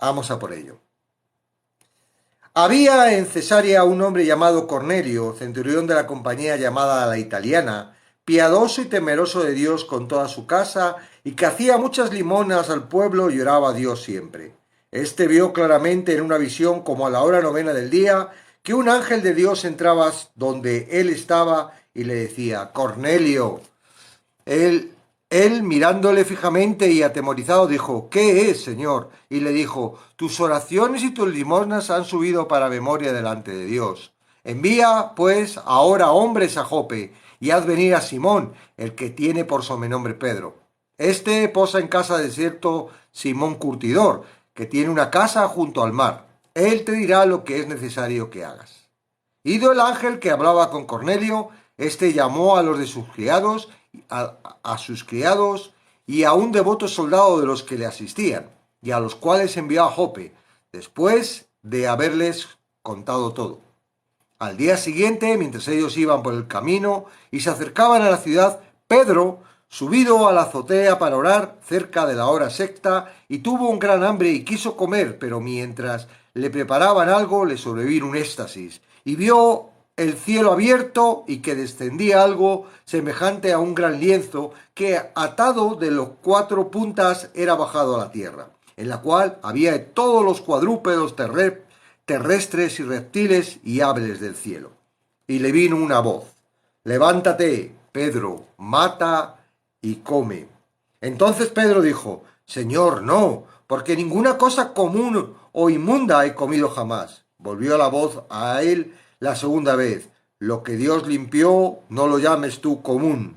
Vamos a por ello. Había en Cesarea un hombre llamado Cornelio, centurión de la compañía llamada La Italiana, piadoso y temeroso de Dios con toda su casa, y que hacía muchas limonas al pueblo y oraba a Dios siempre. Este vio claramente en una visión, como a la hora novena del día, que un ángel de Dios entraba donde él estaba y le decía: Cornelio. Él, mirándole fijamente y atemorizado, dijo: ¿Qué es, Señor? Y le dijo: tus oraciones y tus limosnas han subido para memoria delante de Dios. Envía, pues, ahora hombres a Jope, y haz venir a Simón, el que tiene por sobrenombre Pedro. Este posa en casa de cierto Simón Curtidor, que tiene una casa junto al mar. Él te dirá lo que es necesario que hagas. Ido el ángel que hablaba con Cornelio, este llamó a los de sus criados, a sus criados y a un devoto soldado de los que le asistían, y a los cuales envió a Jope, después de haberles contado todo. Al día siguiente, mientras ellos iban por el camino y se acercaban a la ciudad, Pedro, subido a la azotea para orar cerca de la hora sexta, y tuvo un gran hambre y quiso comer, pero mientras le preparaban algo le sobrevino un éxtasis, y vio el cielo abierto y que descendía algo semejante a un gran lienzo que, atado de los cuatro puntas, era bajado a la tierra, en la cual había todos los cuadrúpedos terrestres y reptiles y aves del cielo. Y le vino una voz: levántate, Pedro, mata y come. Entonces Pedro dijo: Señor, no, porque ninguna cosa común o inmunda he comido jamás. Volvió la voz a él la segunda vez: lo que Dios limpió, no lo llames tú común.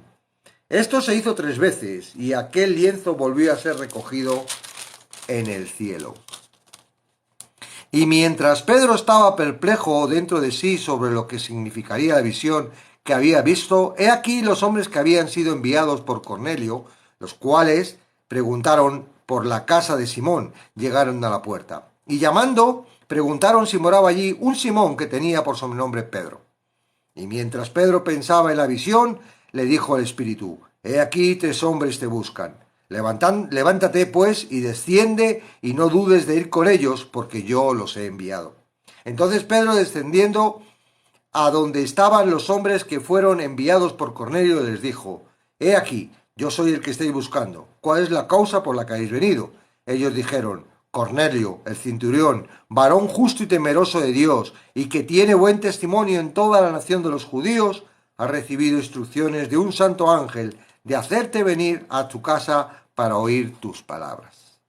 Esto se hizo 3 veces, y aquel lienzo volvió a ser recogido en el cielo. Y mientras Pedro estaba perplejo dentro de sí sobre lo que significaría la visión que había visto, he aquí los hombres que habían sido enviados por Cornelio, los cuales preguntaron por la casa de Simón, llegaron a la puerta. Y llamando, preguntaron si moraba allí un Simón que tenía por sobrenombre Pedro. Y mientras Pedro pensaba en la visión, le dijo el Espíritu: he aquí 3 hombres te buscan. Levántate, pues, y desciende, y no dudes de ir con ellos, porque yo los he enviado. Entonces Pedro, descendiendo a donde estaban los hombres que fueron enviados por Cornelio, les dijo: he aquí, yo soy el que estáis buscando. ¿Cuál es la causa por la que habéis venido? Ellos dijeron: Cornelio, el centurión, varón justo y temeroso de Dios, y que tiene buen testimonio en toda la nación de los judíos, ha recibido instrucciones de un santo ángel de hacerte venir a tu casa para oír tus palabras.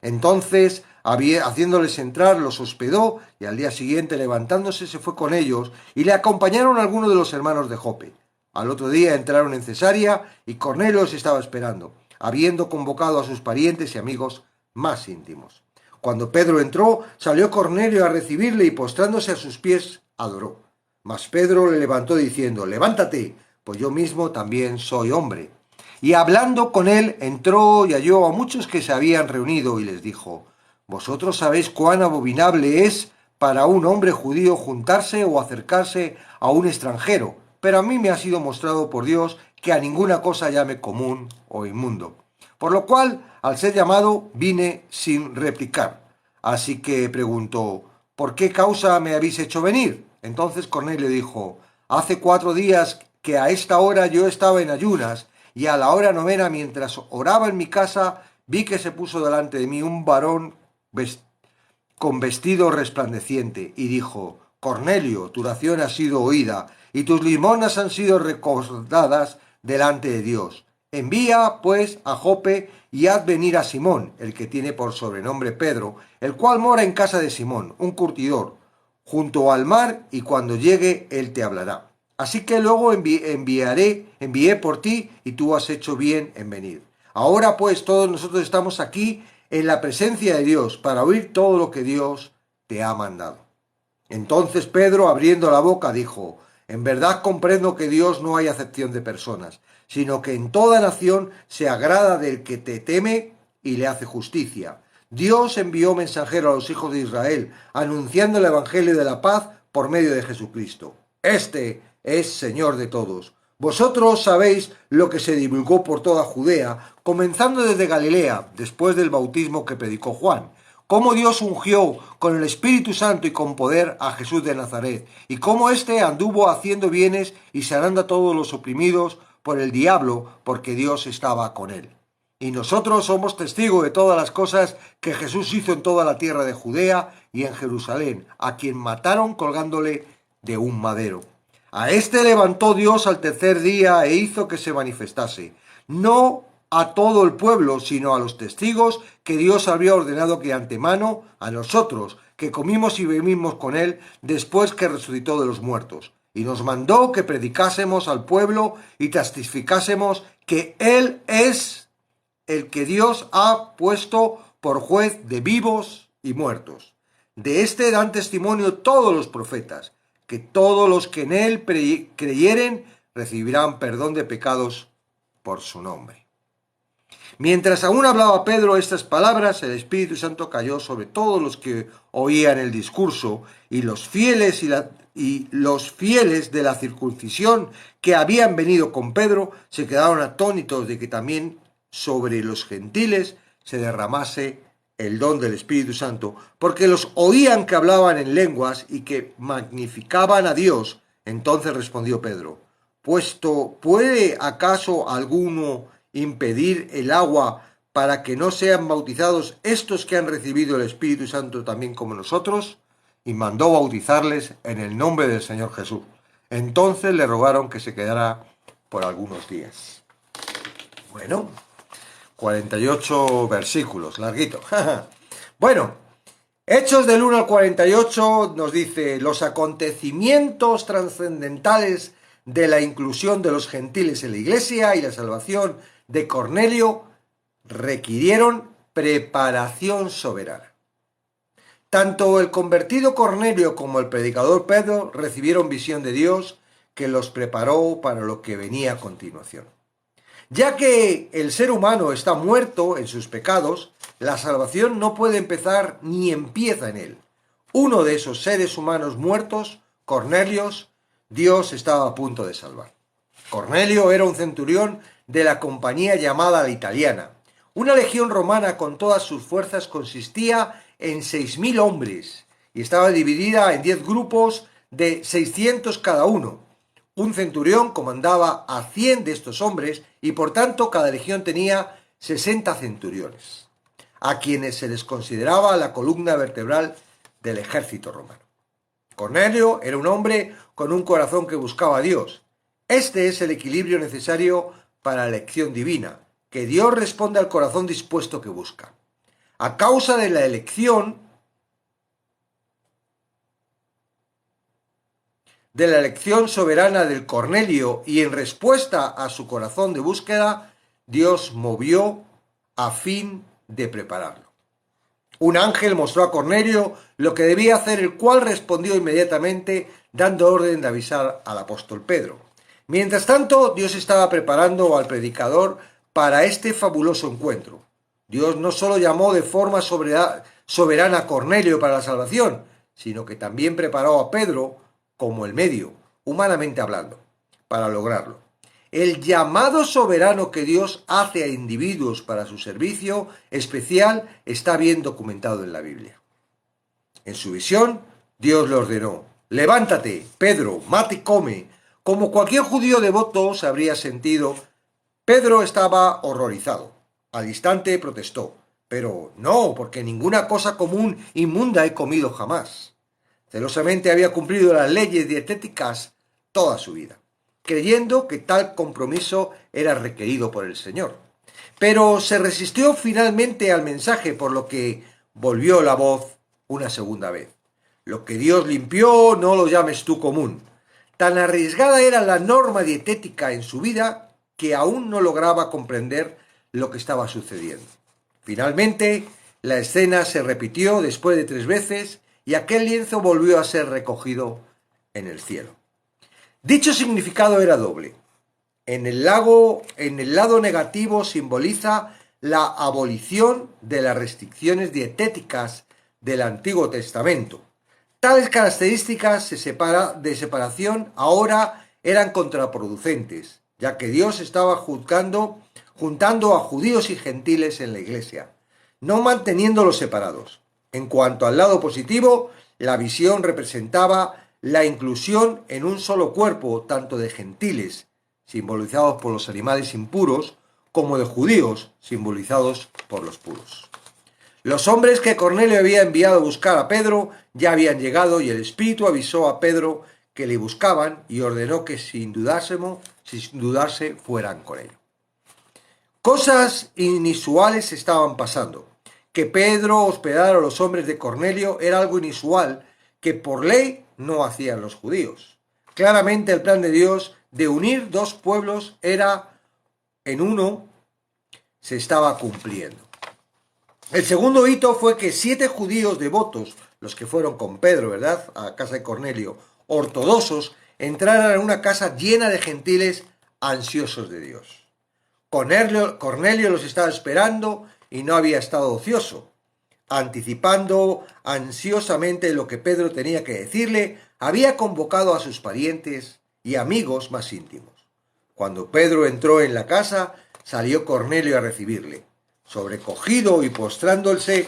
Entonces, haciéndoles entrar, los hospedó, y al día siguiente, levantándose, se fue con ellos, y le acompañaron algunos de los hermanos de Jope. Al otro día entraron en Cesarea, y Cornelio los estaba esperando, habiendo convocado a sus parientes y amigos más íntimos. Cuando Pedro entró, salió Cornelio a recibirle, y postrándose a sus pies, adoró. Mas Pedro le levantó diciendo: levántate, pues yo mismo también soy hombre. Y hablando con él, entró y halló a muchos que se habían reunido, y les dijo: vosotros sabéis cuán abominable es para un hombre judío juntarse o acercarse a un extranjero, pero a mí me ha sido mostrado por Dios que a ninguna cosa llame común o inmundo. Por lo cual, al ser llamado, vine sin replicar. Así que preguntó: ¿por qué causa me habéis hecho venir? Entonces Cornelio dijo: hace 4 días que a esta hora yo estaba en ayunas, y a la hora novena, mientras oraba en mi casa, vi que se puso delante de mí un varón con vestido resplandeciente, y dijo: Cornelio, tu oración ha sido oída, y tus limonas han sido recordadas delante de Dios. Envía, pues, a Jope, y haz venir a Simón, el que tiene por sobrenombre Pedro, el cual mora en casa de Simón, un curtidor, junto al mar, y cuando llegue él te hablará. Así que luego envié por ti, y tú has hecho bien en venir. Ahora pues todos nosotros estamos aquí en la presencia de Dios para oír todo lo que Dios te ha mandado. Entonces Pedro, abriendo la boca, dijo: en verdad comprendo que Dios no hay acepción de personas, sino que en toda nación se agrada del que te teme y le hace justicia. Dios envió mensajero a los hijos de Israel, anunciando el evangelio de la paz por medio de Jesucristo. Este es Señor de todos. Vosotros sabéis lo que se divulgó por toda Judea, comenzando desde Galilea, después del bautismo que predicó Juan, cómo Dios ungió con el Espíritu Santo y con poder a Jesús de Nazaret, y cómo éste anduvo haciendo bienes y sanando a todos los oprimidos por el diablo, porque Dios estaba con él. Y nosotros somos testigos de todas las cosas que Jesús hizo en toda la tierra de Judea y en Jerusalén, a quien mataron colgándole de un madero. A éste levantó Dios al tercer día e hizo que se manifestase, no a todo el pueblo, sino a los testigos que Dios había ordenado que antemano, a nosotros, que comimos y bebimos con él después que resucitó de los muertos. Y nos mandó que predicásemos al pueblo y testificásemos que él es el que Dios ha puesto por juez de vivos y muertos. De este dan testimonio todos los profetas, que todos los que en él creyeren recibirán perdón de pecados por su nombre. Mientras aún hablaba Pedro estas palabras, el Espíritu Santo cayó sobre todos los que oían el discurso, y los fieles de la circuncisión que habían venido con Pedro se quedaron atónitos de que también sobre los gentiles se derramase el don del Espíritu Santo, porque los oían que hablaban en lenguas y que magnificaban a Dios. Entonces respondió Pedro: ¿puede acaso alguno impedir el agua para que no sean bautizados estos que han recibido el Espíritu Santo también como nosotros? Y mandó bautizarles en el nombre del Señor Jesús. Entonces le rogaron que se quedara por algunos días. Bueno, 48 versículos, larguito. Bueno, Hechos del 1 al 48 nos dice: los acontecimientos trascendentales de la inclusión de los gentiles en la iglesia y la salvación de Cornelio requirieron preparación soberana. Tanto el convertido Cornelio como el predicador Pedro recibieron visión de Dios que los preparó para lo que venía a continuación. Ya que el ser humano está muerto en sus pecados, la salvación no puede empezar ni empieza en él. Uno de esos seres humanos muertos, Cornelio, Dios estaba a punto de salvar. Cornelio era un centurión de la compañía llamada la Italiana. Una legión romana con todas sus fuerzas consistía en 6.000 hombres y estaba dividida en 10 grupos de 600 cada uno. Un centurión comandaba a 100 de estos hombres y por tanto cada legión tenía 60 centuriones, a quienes se les consideraba la columna vertebral del ejército romano. Cornelio era un hombre con un corazón que buscaba a Dios. Este es el equilibrio necesario para la elección divina, que Dios responde al corazón dispuesto que busca. A causa de la elección soberana del Cornelio y en respuesta a su corazón de búsqueda, Dios movió a fin de prepararlo. Un ángel mostró a Cornelio lo que debía hacer, el cual respondió inmediatamente dando orden de avisar al apóstol Pedro. Mientras tanto, Dios estaba preparando al predicador para este fabuloso encuentro. Dios no solo llamó de forma soberana a Cornelio para la salvación, sino que también preparó a Pedro como el medio, humanamente hablando, para lograrlo. El llamado soberano que Dios hace a individuos para su servicio especial está bien documentado en la Biblia. En su visión, Dios le ordenó: levántate, Pedro, mate y come. Como cualquier judío devoto se habría sentido, Pedro estaba horrorizado. Al instante protestó: pero no, porque ninguna cosa común inmunda he comido jamás. Celosamente había cumplido las leyes dietéticas toda su vida, creyendo que tal compromiso era requerido por el Señor. Pero se resistió finalmente al mensaje, por lo que volvió la voz una segunda vez: lo que Dios limpió no lo llames tú común. Tan arriesgada era la norma dietética en su vida que aún no lograba comprender lo que estaba sucediendo. Finalmente, la escena se repitió después de 3 veces y aquel lienzo volvió a ser recogido en el cielo. Dicho significado era doble. En el lado negativo simboliza la abolición de las restricciones dietéticas del Antiguo Testamento. Tales características de separación ahora eran contraproducentes, ya que Dios estaba juntando a judíos y gentiles en la iglesia, no manteniéndolos separados. En cuanto al lado positivo, la visión representaba la inclusión en un solo cuerpo, tanto de gentiles, simbolizados por los animales impuros, como de judíos, simbolizados por los puros. Los hombres que Cornelio había enviado a buscar a Pedro ya habían llegado y el Espíritu avisó a Pedro que le buscaban y ordenó que sin dudarse fueran con él. Cosas inusuales estaban pasando. Que Pedro hospedara a los hombres de Cornelio era algo inusual que por ley no hacían los judíos. Claramente el plan de Dios de unir dos pueblos era en uno se estaba cumpliendo. El segundo hito fue que 7 judíos devotos, los que fueron con Pedro, ¿verdad?, a casa de Cornelio, ortodoxos, entraran en una casa llena de gentiles ansiosos de Dios. Cornelio los estaba esperando y no había estado ocioso. Anticipando ansiosamente lo que Pedro tenía que decirle, había convocado a sus parientes y amigos más íntimos. Cuando Pedro entró en la casa, salió Cornelio a recibirle. Sobrecogido y postrándose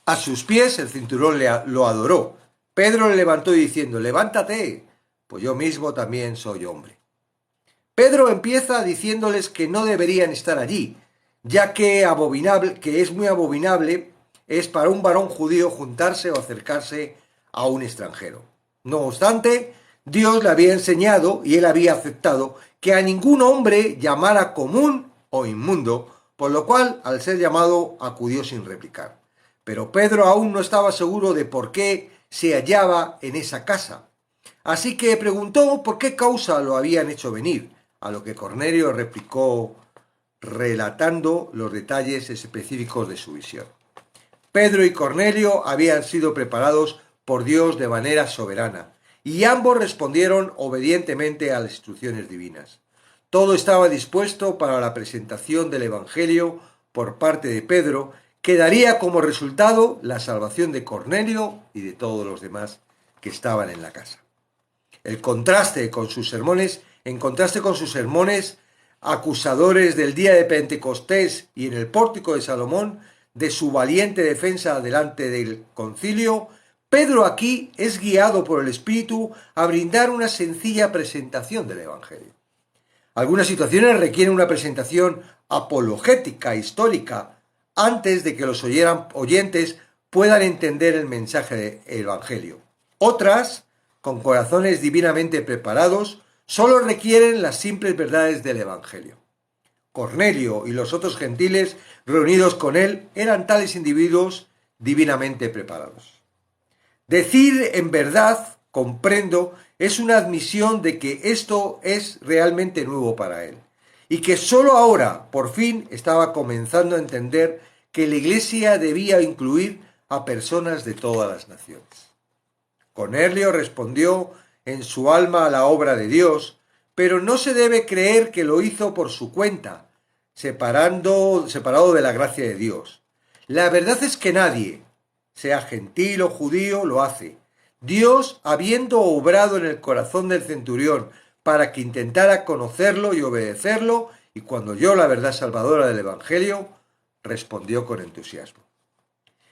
a sus pies, el cinturón lo adoró. Pedro le levantó diciendo: «Levántate, pues yo mismo también soy hombre». Pedro empieza diciéndoles que no deberían estar allí, ya que es muy abominable es para un varón judío juntarse o acercarse a un extranjero. No obstante, Dios le había enseñado y él había aceptado que a ningún hombre llamara común o inmundo, por lo cual, al ser llamado, acudió sin replicar. Pero Pedro aún no estaba seguro de por qué se hallaba en esa casa. Así que preguntó por qué causa lo habían hecho venir, a lo que Cornelio replicó relatando los detalles específicos de su visión. Pedro y Cornelio habían sido preparados por Dios de manera soberana, y ambos respondieron obedientemente a las instrucciones divinas. Todo estaba dispuesto para la presentación del Evangelio por parte de Pedro, que daría como resultado la salvación de Cornelio y de todos los demás que estaban en la casa. En contraste con sus sermones acusadores del día de Pentecostés y en el pórtico de Salomón, de su valiente defensa delante del concilio, Pedro aquí es guiado por el Espíritu a brindar una sencilla presentación del Evangelio. Algunas situaciones requieren una presentación apologética, histórica, antes de que los oyentes puedan entender el mensaje del Evangelio. Otras, con corazones divinamente preparados, solo requieren las simples verdades del Evangelio. Cornelio y los otros gentiles reunidos con él eran tales individuos divinamente preparados. Decir en verdad, comprendo, es una admisión de que esto es realmente nuevo para él y que solo ahora, por fin, estaba comenzando a entender que la Iglesia debía incluir a personas de todas las naciones. Cornelio respondió en su alma a la obra de Dios, pero no se debe creer que lo hizo por su cuenta, separado de la gracia de Dios. La verdad es que nadie, sea gentil o judío, lo hace. Dios, habiendo obrado en el corazón del centurión para que intentara conocerlo y obedecerlo, y cuando oyó la verdad salvadora del Evangelio, respondió con entusiasmo.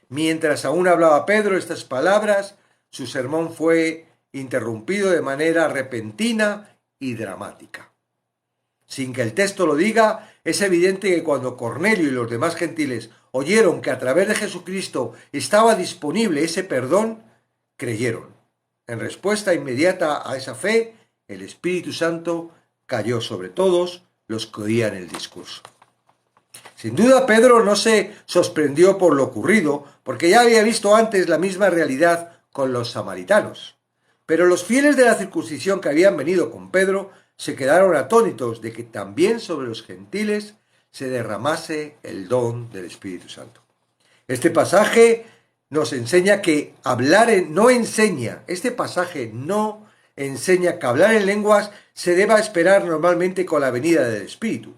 Mientras aún hablaba Pedro estas palabras, su sermón fue interrumpido de manera repentina y dramática. Sin que el texto lo diga, es evidente que cuando Cornelio y los demás gentiles oyeron que a través de Jesucristo estaba disponible ese perdón, creyeron. En respuesta inmediata a esa fe, el Espíritu Santo cayó sobre todos los que oían el discurso. Sin duda, Pedro no se sorprendió por lo ocurrido, porque ya había visto antes la misma realidad con los samaritanos. Pero los fieles de la circuncisión que habían venido con Pedro se quedaron atónitos de que también sobre los gentiles se derramase el don del Espíritu Santo. Este pasaje nos enseña que no enseña que hablar en lenguas se deba esperar normalmente con la venida del Espíritu.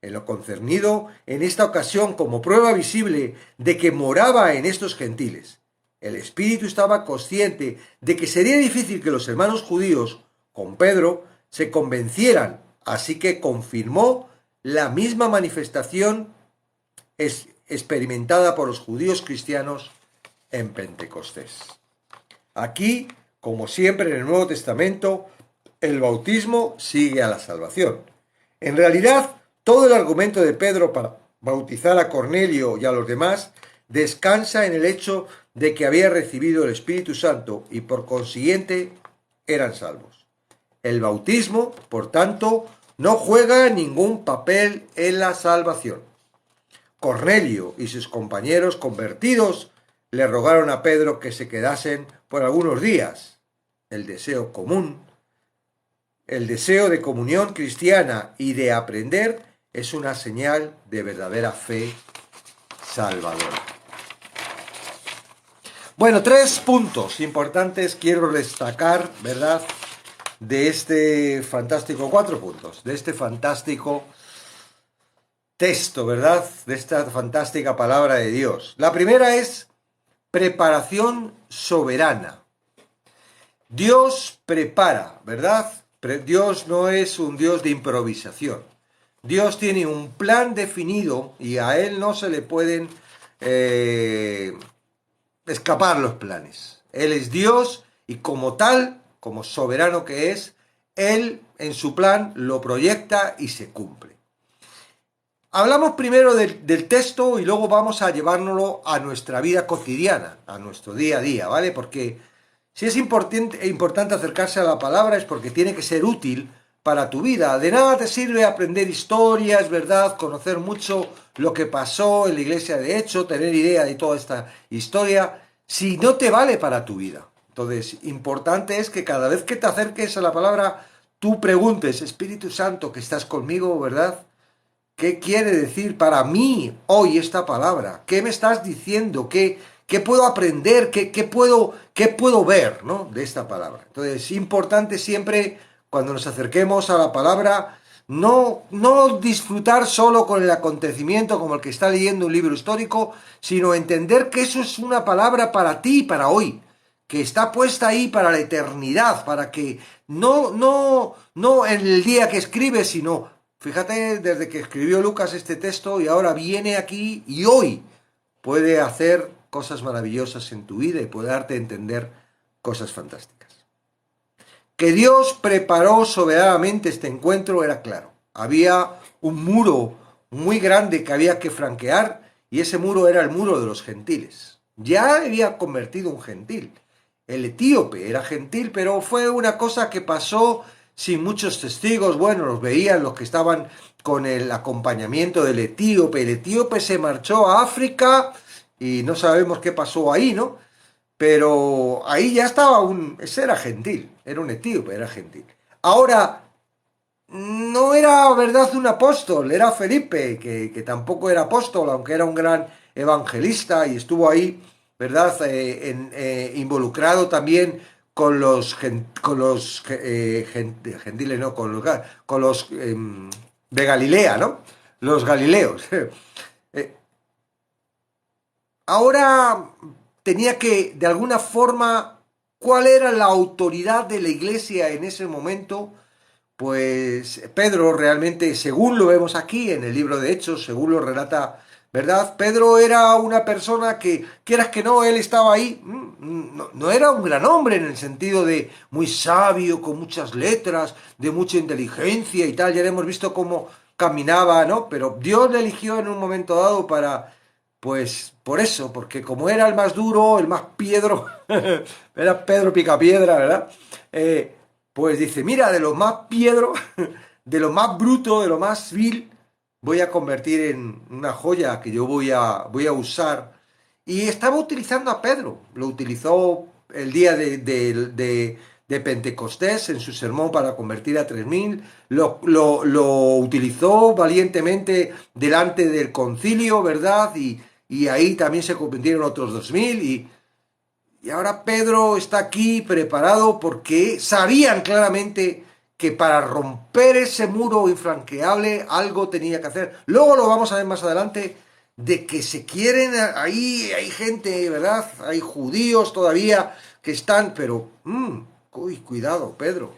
En lo concernido, en esta ocasión, como prueba visible de que moraba en estos gentiles, el Espíritu estaba consciente de que sería difícil que los hermanos judíos, con Pedro, se convencieran, así que confirmó la misma manifestación experimentada por los judíos cristianos en Pentecostés. Aquí, como siempre en el Nuevo Testamento, el bautismo sigue a la salvación. En realidad, todo el argumento de Pedro para bautizar a Cornelio y a los demás descansa en el hecho de que había recibido el Espíritu Santo y por consiguiente eran salvos. El bautismo, por tanto, no juega ningún papel en la salvación. Cornelio y sus compañeros convertidos le rogaron a Pedro que se quedasen por algunos días. El deseo común, el deseo de comunión cristiana y de aprender es una señal de verdadera fe salvadora. Bueno, 3 puntos importantes quiero destacar, ¿verdad? De este fantástico, 4 puntos, de este fantástico texto, ¿verdad? De esta fantástica palabra de Dios. La primera es preparación soberana. Dios prepara, ¿verdad? Dios no es un Dios de improvisación. Dios tiene un plan definido y a Él no se le pueden escapar los planes. Él es Dios y como tal, como soberano que es, Él en su plan lo proyecta y se cumple. Hablamos primero del texto y luego vamos a llevárnoslo a nuestra vida cotidiana, a nuestro día a día, ¿vale? Porque si es importante acercarse a la palabra es porque tiene que ser útil para tu vida. De nada te sirve aprender historias, ¿verdad? Conocer mucho lo que pasó en la iglesia de hecho, tener idea de toda esta historia, si no te vale para tu vida. Entonces, importante es que cada vez que te acerques a la palabra, tú preguntes, Espíritu Santo, que estás conmigo, ¿verdad? ¿Qué quiere decir para mí hoy esta palabra? ¿Qué me estás diciendo? ¿Qué puedo aprender? ¿Qué puedo ver, ¿no? De esta palabra? Entonces, es importante siempre, cuando nos acerquemos a la palabra, no disfrutar solo con el acontecimiento como el que está leyendo un libro histórico, sino entender que eso es una palabra para ti y para hoy, que está puesta ahí para la eternidad, para que no en el día que escribes, sino... Fíjate, desde que escribió Lucas este texto y ahora viene aquí y hoy puede hacer cosas maravillosas en tu vida y puede darte a entender cosas fantásticas. Que Dios preparó soberanamente este encuentro era claro. Había un muro muy grande que había que franquear y ese muro era el muro de los gentiles. Ya había convertido un gentil. El etíope era gentil, pero fue una cosa que pasó sin muchos testigos. Bueno, los veían los que estaban con el acompañamiento del etíope. El etíope se marchó a África y no sabemos qué pasó ahí, ¿no? Pero ahí ya estaba ese era gentil, era un etíope, era gentil. Ahora, no era, verdad, un apóstol, era Felipe, que tampoco era apóstol, aunque era un gran evangelista y estuvo ahí, ¿verdad? Involucrado también con los gentiles, no, con los de Galilea, ¿no? Los galileos. Ahora tenía que, de alguna forma, ¿cuál era la autoridad de la iglesia en ese momento? Pues Pedro realmente, según lo vemos aquí en el libro de Hechos, según lo relata, ¿verdad? Pedro era una persona que, quieras que no, él estaba ahí, no era un gran hombre en el sentido de muy sabio, con muchas letras, de mucha inteligencia y tal, ya hemos visto cómo caminaba, ¿no? Pero Dios le eligió en un momento dado para, pues, por eso, porque como era el más duro, el más piedro, era Pedro Picapiedra, ¿verdad? Pues dice, mira, de lo más piedro, de lo más bruto, de lo más vil, voy a convertir en una joya que yo voy a usar. Y estaba utilizando a Pedro, lo utilizó el día de Pentecostés en su sermón para convertir a 3.000, lo utilizó valientemente delante del concilio, ¿verdad? Y ahí también se convirtieron otros 2.000 y ahora Pedro está aquí preparado porque sabían claramente que para romper ese muro infranqueable algo tenía que hacer. Luego lo vamos a ver más adelante de que se quieren, ahí hay gente, ¿verdad? Hay judíos todavía que están, pero, cuidado, Pedro.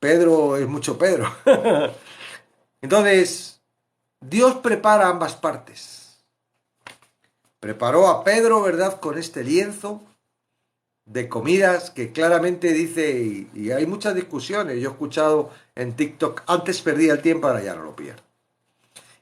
Pedro es mucho Pedro. Entonces, Dios prepara ambas partes. Preparó a Pedro, ¿verdad?, con este lienzo de comidas que claramente dice, y hay muchas discusiones, yo he escuchado en TikTok, antes perdía el tiempo, ahora ya no lo pierdo.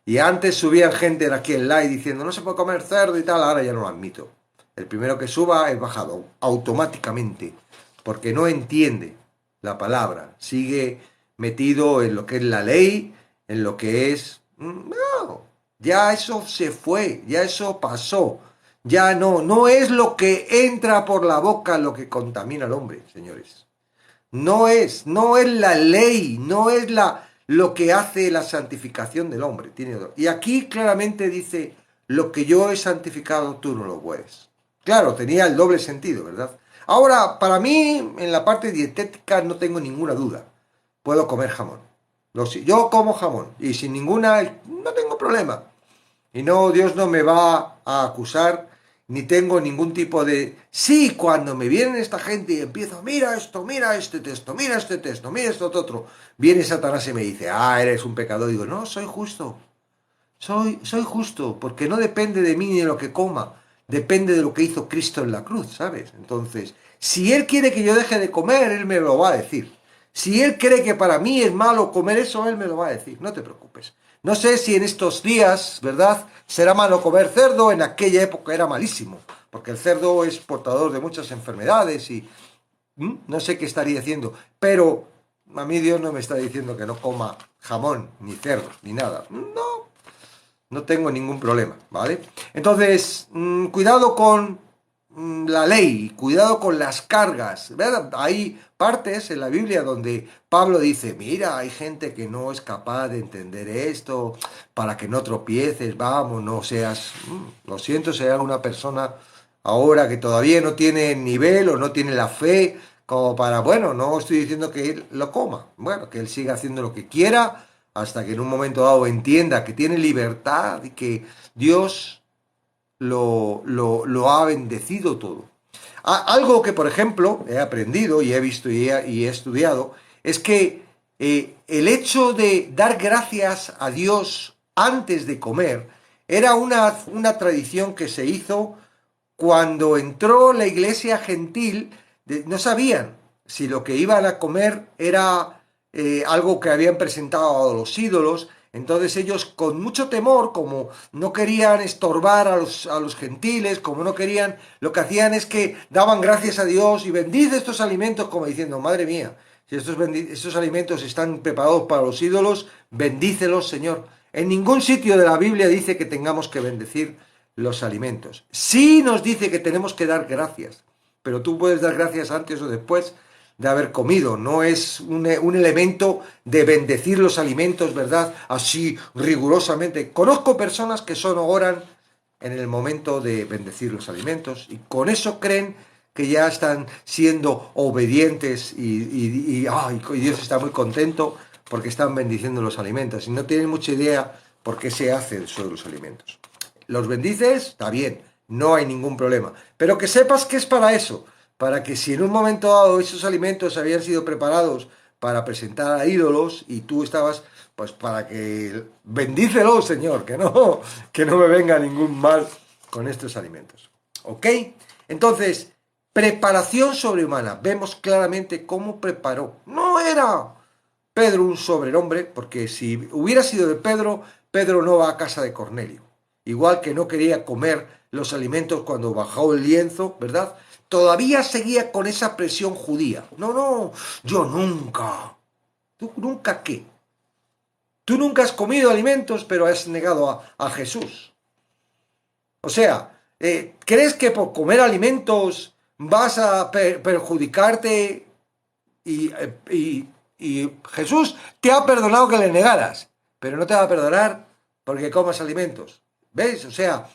Y antes subían gente aquí en live diciendo, no se puede comer cerdo y tal, ahora ya no lo admito. El primero que suba es bajado automáticamente, porque no entiende la palabra, sigue metido en lo que es la ley, en lo que es... No, ya eso se fue, ya eso pasó, ya no, no es lo que entra por la boca lo que contamina al hombre, señores. No es la ley, no es lo que hace la santificación del hombre. Y aquí claramente dice, lo que yo he santificado tú no lo puedes. Claro, tenía el doble sentido, ¿verdad? Ahora, para mí, en la parte dietética no tengo ninguna duda. Puedo comer jamón. Yo como jamón y sin ninguna, no tengo problema. Y no, Dios no me va a acusar, ni tengo ningún tipo de... Sí, cuando me viene esta gente y empiezo, mira esto, mira este texto, mira este texto, mira esto otro, viene Satanás y me dice, eres un pecador. Digo, no, soy justo, soy justo, porque no depende de mí ni de lo que coma, depende de lo que hizo Cristo en la cruz, ¿sabes? Entonces, si Él quiere que yo deje de comer, Él me lo va a decir. Si Él cree que para mí es malo comer eso, Él me lo va a decir, no te preocupes. No sé si en estos días, ¿verdad?, será malo comer cerdo, en aquella época era malísimo, porque el cerdo es portador de muchas enfermedades y no sé qué estaría haciendo, pero a mí Dios no me está diciendo que no coma jamón, ni cerdo, ni nada. No, no tengo ningún problema, ¿vale? Entonces, cuidado con la ley, cuidado con las cargas, ¿verdad? Hay partes en la Biblia donde Pablo dice, mira, hay gente que no es capaz de entender esto, para que no tropieces, vamos, no seas, lo siento si hay alguna persona ahora que todavía no tiene nivel o no tiene la fe como para, bueno, no estoy diciendo que él lo coma, bueno, que él siga haciendo lo que quiera hasta que en un momento dado entienda que tiene libertad y que Dios lo ha bendecido todo. Algo que, por ejemplo, he aprendido y he visto y he estudiado, es que el hecho de dar gracias a Dios antes de comer era una tradición que se hizo cuando entró la iglesia gentil. No sabían si lo que iban a comer era algo que habían presentado a los ídolos. Entonces ellos con mucho temor, como no querían estorbar a los gentiles, como no querían, lo que hacían es que daban gracias a Dios y bendice estos alimentos, como diciendo, madre mía, si estos alimentos están preparados para los ídolos, bendícelos, Señor. En ningún sitio de la Biblia dice que tengamos que bendecir los alimentos. Sí nos dice que tenemos que dar gracias, pero tú puedes dar gracias antes o después de haber comido. No es un elemento de bendecir los alimentos, ¿verdad? Así rigurosamente. Conozco personas que solo oran en el momento de bendecir los alimentos y con eso creen que ya están siendo obedientes y Dios está muy contento porque están bendiciendo los alimentos y no tienen mucha idea por qué se hace eso de los alimentos. Los bendices, está bien, no hay ningún problema, pero que sepas que es para eso, para que si en un momento dado esos alimentos habían sido preparados para presentar a ídolos y tú estabas, pues para que bendícelo, Señor, que no me venga ningún mal con estos alimentos. ¿Ok? Entonces, preparación sobrehumana. Vemos claramente cómo preparó. No era Pedro un sobrehombre, porque si hubiera sido de Pedro, Pedro no va a casa de Cornelio. Igual que no quería comer los alimentos cuando bajó el lienzo, ¿verdad? Todavía seguía con esa presión judía. No, no, yo nunca. ¿Tú nunca qué? Tú nunca has comido alimentos, pero has negado a Jesús. O sea, ¿crees que por comer alimentos vas a perjudicarte y Jesús te ha perdonado que le negaras, pero no te va a perdonar porque comas alimentos? ¿Ves? O sea,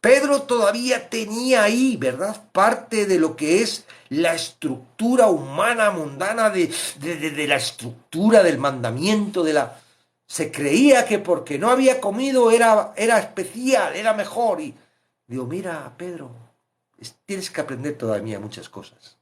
Pedro todavía tenía ahí, ¿verdad? Parte de lo que es la estructura humana, mundana, de la estructura del mandamiento, Se creía que porque no había comido era especial, era mejor. Y digo, mira, Pedro, tienes que aprender todavía muchas cosas.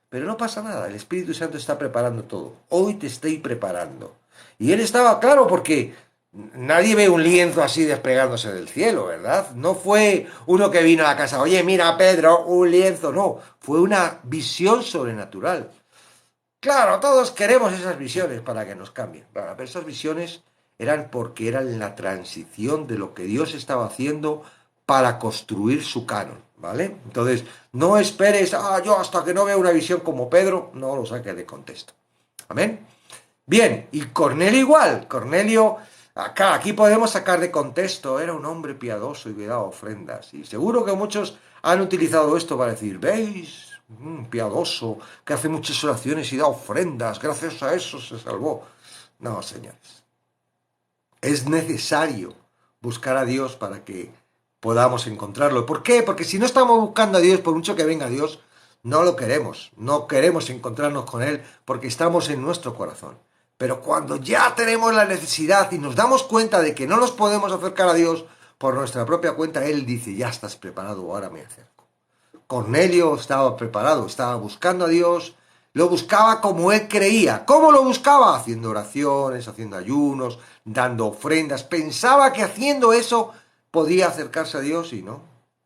Pero no pasa nada, el Espíritu Santo está preparando todo. Hoy te estoy preparando. Y él estaba claro porque Nadie ve un lienzo así desplegándose del cielo, ¿verdad? No fue uno que vino a la casa, oye, mira, Pedro, un lienzo, no, fue una visión sobrenatural. Claro, todos queremos esas visiones para que nos cambien. Bueno, pero esas visiones eran porque eran la transición de lo que Dios estaba haciendo para construir su canon, ¿vale? Entonces, no esperes, yo hasta que no vea una visión como Pedro, no lo saques de contexto. Amén. Bien, y Cornelio igual. Cornelio, acá, aquí podemos sacar de contexto, era un hombre piadoso y que daba ofrendas. Y seguro que muchos han utilizado esto para decir, ¿veis? Piadoso, que hace muchas oraciones y da ofrendas, gracias a eso se salvó. No, señores. Es necesario buscar a Dios para que podamos encontrarlo. ¿Por qué? Porque si no estamos buscando a Dios, por mucho que venga Dios, no lo queremos. No queremos encontrarnos con Él porque estamos en nuestro corazón. Pero cuando ya tenemos la necesidad y nos damos cuenta de que no nos podemos acercar a Dios por nuestra propia cuenta, Él dice, ya estás preparado, ahora me acerco. Cornelio estaba preparado, estaba buscando a Dios, lo buscaba como él creía. ¿Cómo lo buscaba? Haciendo oraciones, haciendo ayunos, dando ofrendas. Pensaba que haciendo eso podía acercarse a Dios y no.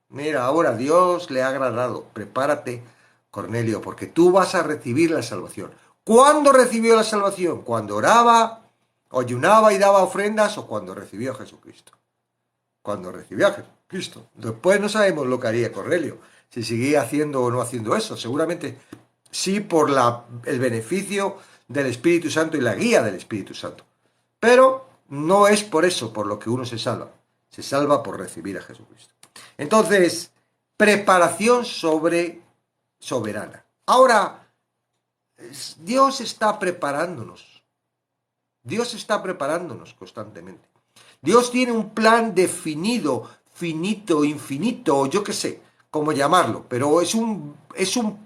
Mira, ahora Dios le ha agradado. Prepárate, Cornelio, porque tú vas a recibir la salvación. ¿Cuándo recibió la salvación? ¿Cuando oraba, ayunaba y daba ofrendas o cuando recibió a Jesucristo? Cuando recibió a Jesucristo. Después no sabemos lo que haría Cornelio, si seguía haciendo o no haciendo eso. Seguramente sí por el beneficio del Espíritu Santo y la guía del Espíritu Santo. Pero no es por eso por lo que uno se salva. Se salva por recibir a Jesucristo. Entonces, preparación soberana. Ahora, Dios está preparándonos. Dios está preparándonos constantemente. Dios tiene un plan definido, finito, infinito, yo qué sé, cómo llamarlo, pero es un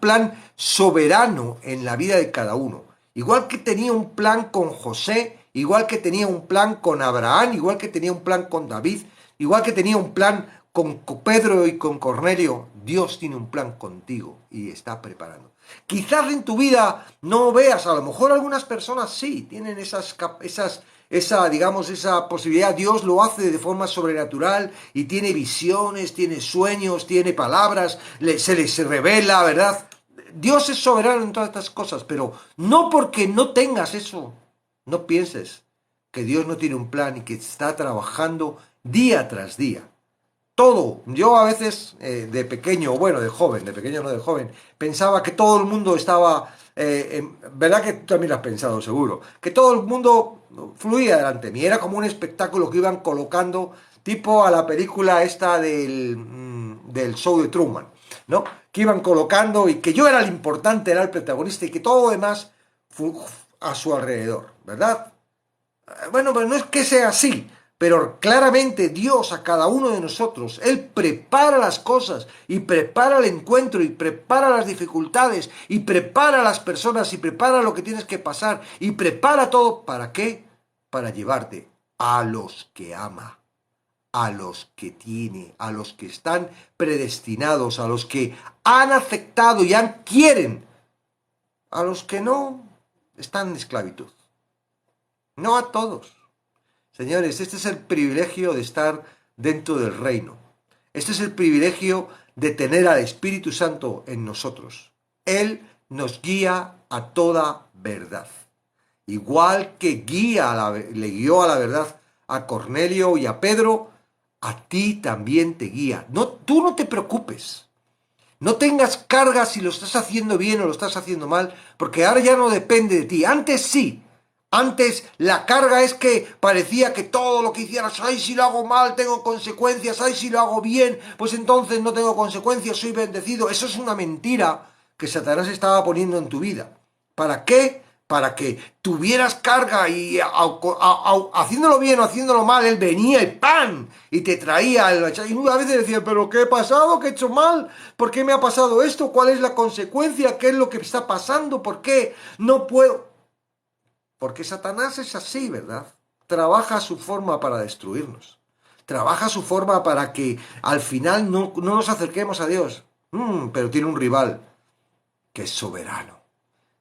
plan soberano en la vida de cada uno. Igual que tenía un plan con José, igual que tenía un plan con Abraham, igual que tenía un plan con David, igual que tenía un plan con Pedro y con Cornelio, Dios tiene un plan contigo y está preparando. Quizás en tu vida no veas, a lo mejor algunas personas sí tienen esa posibilidad. Dios lo hace de forma sobrenatural y tiene visiones, tiene sueños, tiene palabras, se les revela, ¿verdad? Dios es soberano en todas estas cosas, pero no porque no tengas eso, no pienses que Dios no tiene un plan y que está trabajando día tras día. Todo. Yo a veces, de pequeño, bueno, de joven, de pequeño no de joven, pensaba que todo el mundo estaba, verdad que tú también lo has pensado seguro, que todo el mundo fluía delante de mí, era como un espectáculo que iban colocando, tipo a la película esta del show de Truman, ¿no? Que iban colocando y que yo era el importante, era el protagonista y que todo lo demás fue a su alrededor, ¿verdad? Bueno, pero no es que sea así, pero claramente Dios a cada uno de nosotros, Él prepara las cosas y prepara el encuentro y prepara las dificultades y prepara a las personas y prepara lo que tienes que pasar y prepara todo. ¿Para qué? Para llevarte a los que ama, a los que tiene, a los que están predestinados, a los que han aceptado y quieren, a los que no están en esclavitud. No a todos. Señores, este es el privilegio de estar dentro del reino. Este es el privilegio de tener al Espíritu Santo en nosotros. Él nos guía a toda verdad. Igual que le guió a la verdad a Cornelio y a Pedro, a ti también te guía. No, tú no te preocupes. No tengas cargas si lo estás haciendo bien o lo estás haciendo mal, porque ahora ya no depende de ti. Antes sí. Antes la carga es que parecía que todo lo que hicieras, ay, si lo hago mal tengo consecuencias, ay, si lo hago bien, pues entonces no tengo consecuencias, soy bendecido. Eso es una mentira que Satanás estaba poniendo en tu vida. ¿Para qué? Para que tuvieras carga y haciéndolo bien o haciéndolo mal, él venía y ¡pam! Y te traía. Y a veces decía, ¿pero qué he pasado? ¿Qué he hecho mal? ¿Por qué me ha pasado esto? ¿Cuál es la consecuencia? ¿Qué es lo que está pasando? ¿Por qué no puedo? Porque Satanás es así, ¿verdad? Trabaja a su forma para destruirnos. Trabaja a su forma para que al final no nos acerquemos a Dios. Pero tiene un rival que es soberano.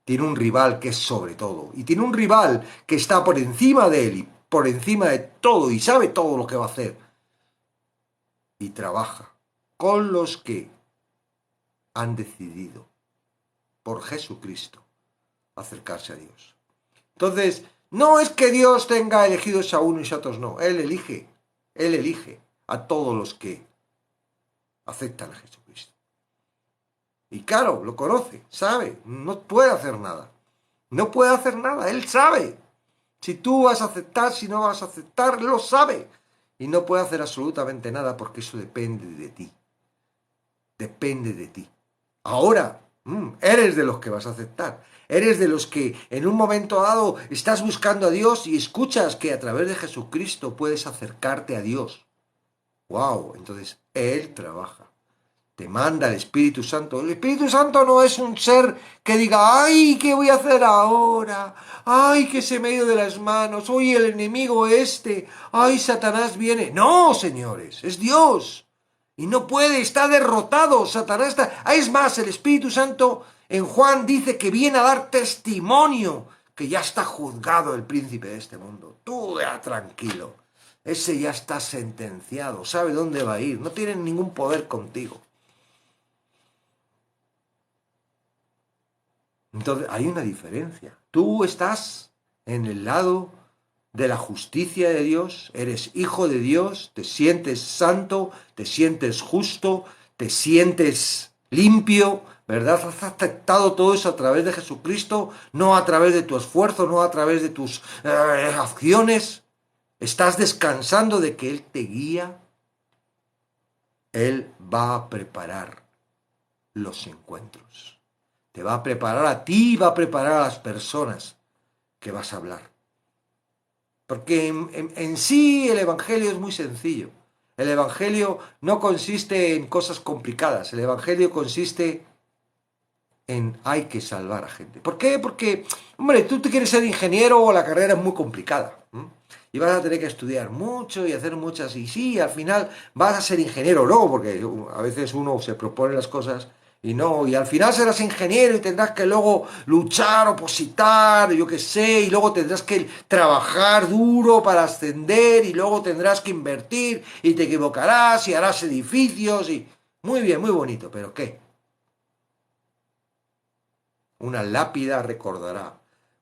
Tiene un rival que es sobre todo. Y tiene un rival que está por encima de él. por encima de todo y sabe todo lo que va a hacer. Y trabaja con los que han decidido por Jesucristo acercarse a Dios. Entonces, no es que Dios tenga elegidos a uno y a otros no. Él elige a todos los que aceptan a Jesucristo. Y claro, lo conoce, sabe, no puede hacer nada. No puede hacer nada, Él sabe. Si tú vas a aceptar, si no vas a aceptar, Él lo sabe. Y no puede hacer absolutamente nada porque eso depende de ti. Depende de ti. Ahora, eres de los que vas a aceptar. Eres de los que en un momento dado estás buscando a Dios y escuchas que a través de Jesucristo puedes acercarte a Dios. ¡Wow! Entonces, Él trabaja. Te manda el Espíritu Santo. El Espíritu Santo no es un ser que diga, ¡ay, qué voy a hacer ahora! ¡Ay, que se me ha ido de las manos! ¡Oye, el enemigo este! ¡Ay, Satanás viene! No, señores, es Dios. Y no puede, está derrotado. Satanás está... Es más, el Espíritu Santo en Juan dice que viene a dar testimonio que ya está juzgado el príncipe de este mundo. Tú ya tranquilo. Ese ya está sentenciado, sabe dónde va a ir, no tiene ningún poder contigo. Entonces, hay una diferencia. Tú estás en el lado de la justicia de Dios, eres hijo de Dios, te sientes santo, te sientes justo, te sientes limpio, ¿verdad? Has aceptado todo eso a través de Jesucristo, no a través de tu esfuerzo, no a través de tus acciones. Estás descansando de que Él te guía. Él va a preparar los encuentros. Te va a preparar a ti y va a preparar a las personas que vas a hablar. Porque en sí el Evangelio es muy sencillo. El Evangelio no consiste en cosas complicadas. El Evangelio consiste en hay que salvar a gente. ¿Por qué? Porque, hombre, tú te quieres ser ingeniero o la carrera es muy complicada. Y vas a tener que estudiar mucho y hacer muchas... Y sí, al final vas a ser ingeniero, ¿no? Porque a veces uno se propone las cosas y no, y al final serás ingeniero y tendrás que luego luchar, opositar, yo qué sé, y luego tendrás que trabajar duro para ascender y luego tendrás que invertir y te equivocarás y harás edificios y... Muy bien, muy bonito, pero ¿qué? Una lápida recordará.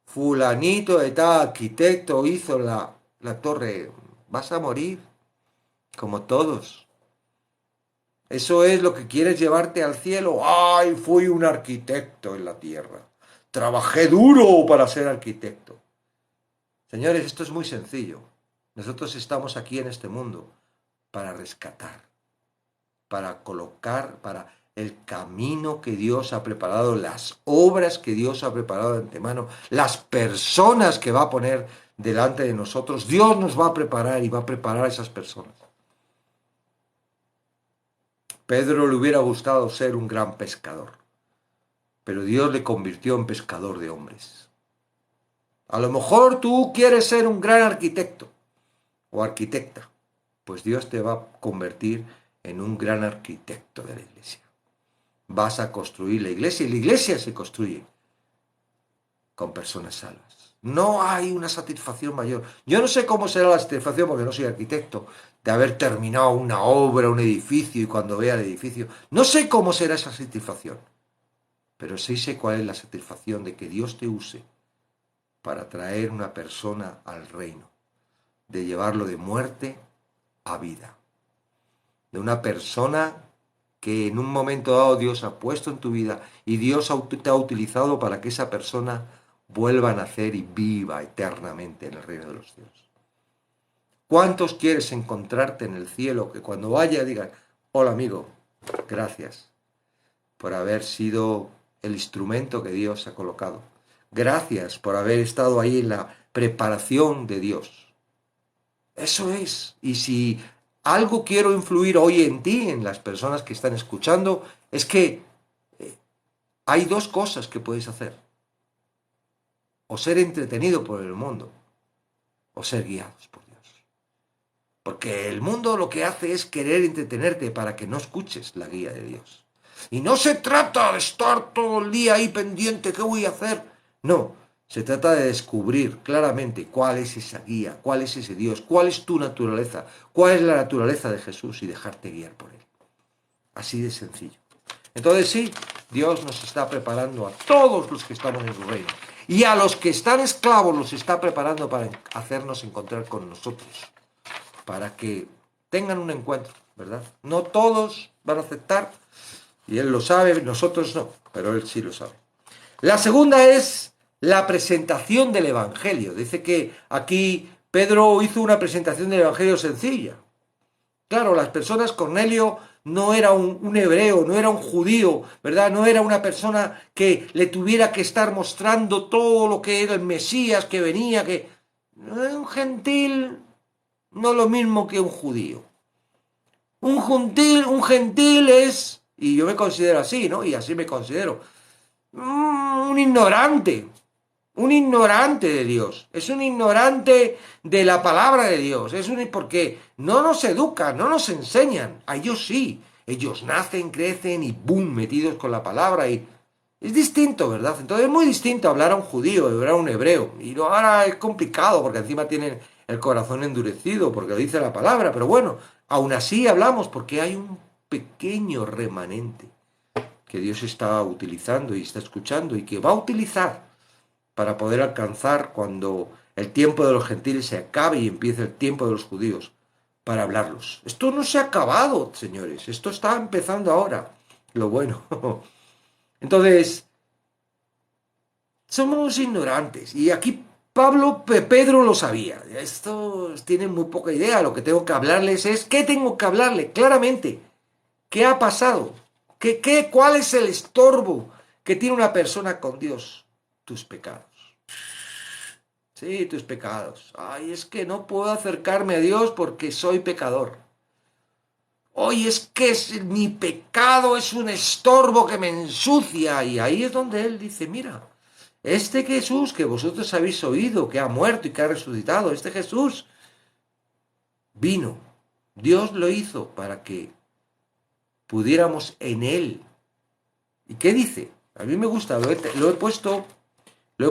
Fulanito de tal arquitecto hizo la torre. Vas a morir, como todos. Eso es lo que quieres llevarte al cielo. ¡Ay, fui un arquitecto en la tierra! Trabajé duro para ser arquitecto. Señores, esto es muy sencillo. Nosotros estamos aquí en este mundo para rescatar, para colocar, para el camino que Dios ha preparado, las obras que Dios ha preparado de antemano, las personas que va a poner delante de nosotros. Dios nos va a preparar y va a preparar a esas personas. Pedro le hubiera gustado ser un gran pescador, pero Dios le convirtió en pescador de hombres. A lo mejor tú quieres ser un gran arquitecto o arquitecta, pues Dios te va a convertir en un gran arquitecto de la iglesia. Vas a construir la iglesia y la iglesia se construye con personas salvas. No hay una satisfacción mayor. Yo no sé cómo será la satisfacción, porque no soy arquitecto, de haber terminado una obra, un edificio, y cuando vea el edificio, no sé cómo será esa satisfacción, pero sí sé cuál es la satisfacción de que Dios te use para traer una persona al reino, de llevarlo de muerte a vida, de una persona que en un momento dado Dios ha puesto en tu vida y Dios te ha utilizado para que esa persona vuelva a nacer y viva eternamente en el reino de los cielos. ¿Cuántos quieres encontrarte en el cielo que cuando vaya digan, hola amigo, gracias por haber sido el instrumento que Dios ha colocado? Gracias por haber estado ahí en la preparación de Dios. Eso es. Y si algo quiero influir hoy en ti, en las personas que están escuchando, es que hay dos cosas que puedes hacer. O ser entretenido por el mundo, o ser guiados por Dios. Porque el mundo lo que hace es querer entretenerte para que no escuches la guía de Dios. Y no se trata de estar todo el día ahí pendiente, ¿qué voy a hacer? No, Se trata de descubrir claramente cuál es esa guía, cuál es ese Dios, cuál es tu naturaleza, cuál es la naturaleza de Jesús y dejarte guiar por Él. Así de sencillo. Entonces sí, Dios nos está preparando a todos los que estamos en su reino. Y a los que están esclavos los está preparando para hacernos encontrar con nosotros. Para que tengan un encuentro, ¿verdad? No todos van a aceptar, y Él lo sabe, nosotros no, pero Él sí lo sabe. La segunda es la presentación del Evangelio. Dice que aquí Pedro hizo una presentación del Evangelio sencilla. Claro, las personas, Cornelio no era un hebreo, no era un judío, ¿verdad? No era una persona que le tuviera que estar mostrando todo lo que era el Mesías que venía, que un gentil, no lo mismo que un judío. Un gentil es, y yo me considero así, ¿no? Y así me considero, un ignorante de Dios, es un ignorante de la palabra de Dios, porque no nos educan, no nos enseñan, a ellos sí, ellos nacen, crecen y boom, metidos con la palabra y es distinto, ¿verdad? Entonces es muy distinto hablar a un judío, hablar a un hebreo, y ahora es complicado porque encima tienen el corazón endurecido porque lo dice la palabra, pero bueno, aún así hablamos porque hay un pequeño remanente que Dios está utilizando y está escuchando y que va a utilizar para poder alcanzar cuando el tiempo de los gentiles se acabe y empiece el tiempo de los judíos, para hablarlos. Esto no se ha acabado, señores, esto está empezando ahora, lo bueno. Entonces, somos ignorantes y aquí Pedro lo sabía. Estos tienen muy poca idea, lo que tengo que hablarles es, ¿qué tengo que hablarle? Claramente, ¿qué ha pasado? ¿Cuál es el estorbo que tiene una persona con Dios? Tus pecados. Sí, tus pecados. Ay, es que no puedo acercarme a Dios porque soy pecador. Hoy es que mi pecado es un estorbo que me ensucia. Y ahí es donde Él dice, mira, este Jesús que vosotros habéis oído, que ha muerto y que ha resucitado, este Jesús vino. Dios lo hizo para que pudiéramos en Él. ¿Y qué dice? A mí me gusta, lo he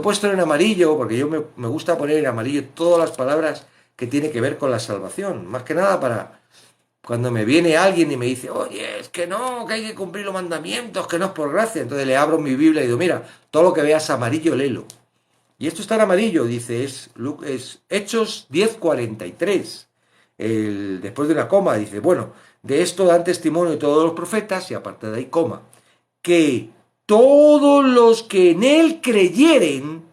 puesto en amarillo, porque yo me gusta poner en amarillo todas las palabras que tienen que ver con la salvación. Más que nada para cuando me viene alguien y me dice, oye, es que no, que hay que cumplir los mandamientos, que no es por gracia. Entonces le abro mi Biblia y digo, mira, todo lo que veas amarillo, léelo. Y esto está en amarillo, dice, es Hechos 10:43. Después de una coma, dice, bueno, de esto dan testimonio todos los profetas, y aparte de ahí, coma, que todos los que en Él creyeren